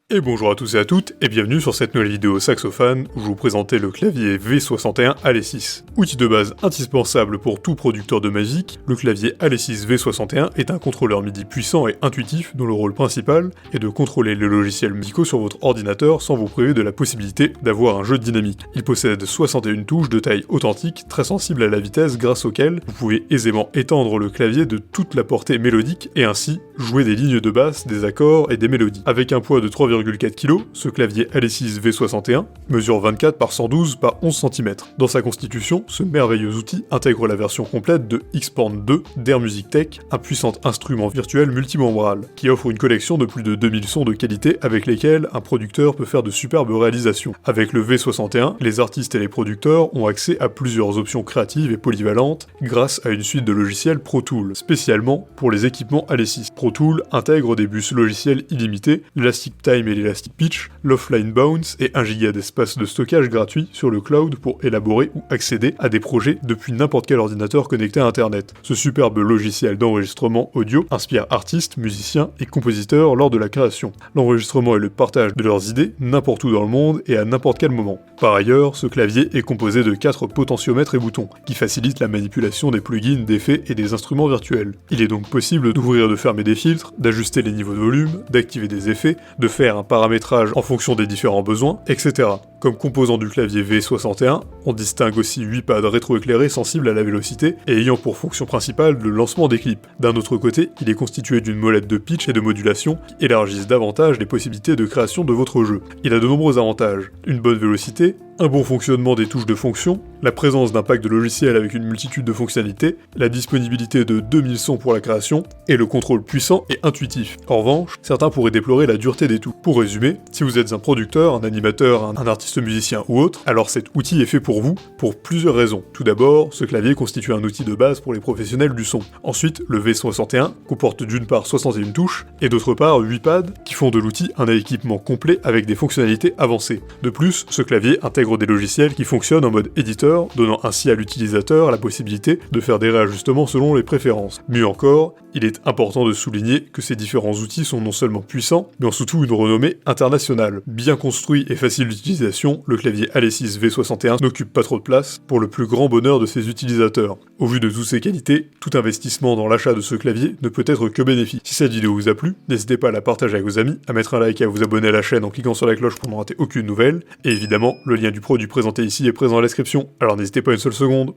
Et bonjour à tous et à toutes, et bienvenue sur cette nouvelle vidéo saxophone où je vous présentais le clavier V61 Alesis. Outil de base indispensable pour tout producteur de musique, le clavier Alesis V61 est un contrôleur MIDI puissant et intuitif dont le rôle principal est de contrôler les logiciels musicaux sur votre ordinateur sans vous priver de la possibilité d'avoir un jeu dynamique. Il possède 61 touches de taille authentique, très sensibles à la vitesse grâce auxquelles vous pouvez aisément étendre le clavier de toute la portée mélodique et ainsi jouer des lignes de basse, des accords et des mélodies. Avec un poids de 3,4 kg, ce clavier Alesis V61 mesure 24 par 112 par 11 cm. Dans sa constitution, ce merveilleux outil intègre la version complète de Xpand 2 d'Air Music Tech, un puissant instrument virtuel multimembral, qui offre une collection de plus de 2000 sons de qualité avec lesquels un producteur peut faire de superbes réalisations. Avec le V61, les artistes et les producteurs ont accès à plusieurs options créatives et polyvalentes grâce à une suite de logiciels Pro Tools, spécialement pour les équipements Alesis. Pro Tools intègre des bus logiciels illimités, l'Elastic Time et l'Elastic Pitch, l'Offline Bounce et 1 Go d'espace de stockage gratuit sur le cloud pour élaborer ou accéder à des projets depuis n'importe quel ordinateur connecté à internet. Ce superbe logiciel d'enregistrement audio inspire artistes, musiciens et compositeurs lors de la création, l'enregistrement et le partage de leurs idées n'importe où dans le monde et à n'importe quel moment. Par ailleurs, ce clavier est composé de 4 potentiomètres et boutons, qui facilitent la manipulation des plugins, d'effets et des instruments virtuels. Il est donc possible d'ouvrir et de fermer des filtres, d'ajuster les niveaux de volume, d'activer des effets, de faire un paramétrage en fonction des différents besoins, etc. Comme composant du clavier V61, on distingue aussi 8 pads rétroéclairés sensibles à la vélocité et ayant pour fonction principale le lancement des clips. D'un autre côté, il est constitué d'une molette de pitch et de modulation qui élargissent davantage les possibilités de création de votre jeu. Il a de nombreux avantages, une bonne vélocité, un bon fonctionnement des touches de fonction, la présence d'un pack de logiciels avec une multitude de fonctionnalités, la disponibilité de 2000 sons pour la création, et le contrôle puissant et intuitif. En revanche, certains pourraient déplorer la dureté des touches. Pour résumer, si vous êtes un producteur, un animateur, un artiste musicien ou autre, alors cet outil est fait pour vous, pour plusieurs raisons. Tout d'abord, ce clavier constitue un outil de base pour les professionnels du son. Ensuite, le V61 comporte d'une part 61 touches, et d'autre part 8 pads, qui font de l'outil un équipement complet avec des fonctionnalités avancées. De plus, ce clavier intègre des logiciels qui fonctionnent en mode éditeur, donnant ainsi à l'utilisateur la possibilité de faire des réajustements selon les préférences. Mieux encore, il est important de souligner que ces différents outils sont non seulement puissants, mais ont surtout une renommée internationale. Bien construit et facile d'utilisation, le clavier Alesis V61 n'occupe pas trop de place pour le plus grand bonheur de ses utilisateurs. Au vu de toutes ces qualités, tout investissement dans l'achat de ce clavier ne peut être que bénéfique. Si cette vidéo vous a plu, n'hésitez pas à la partager avec vos amis, à mettre un like et à vous abonner à la chaîne en cliquant sur la cloche pour ne rater aucune nouvelle, et évidemment, le lien du produit présenté ici est présent dans la description, alors n'hésitez pas une seule seconde.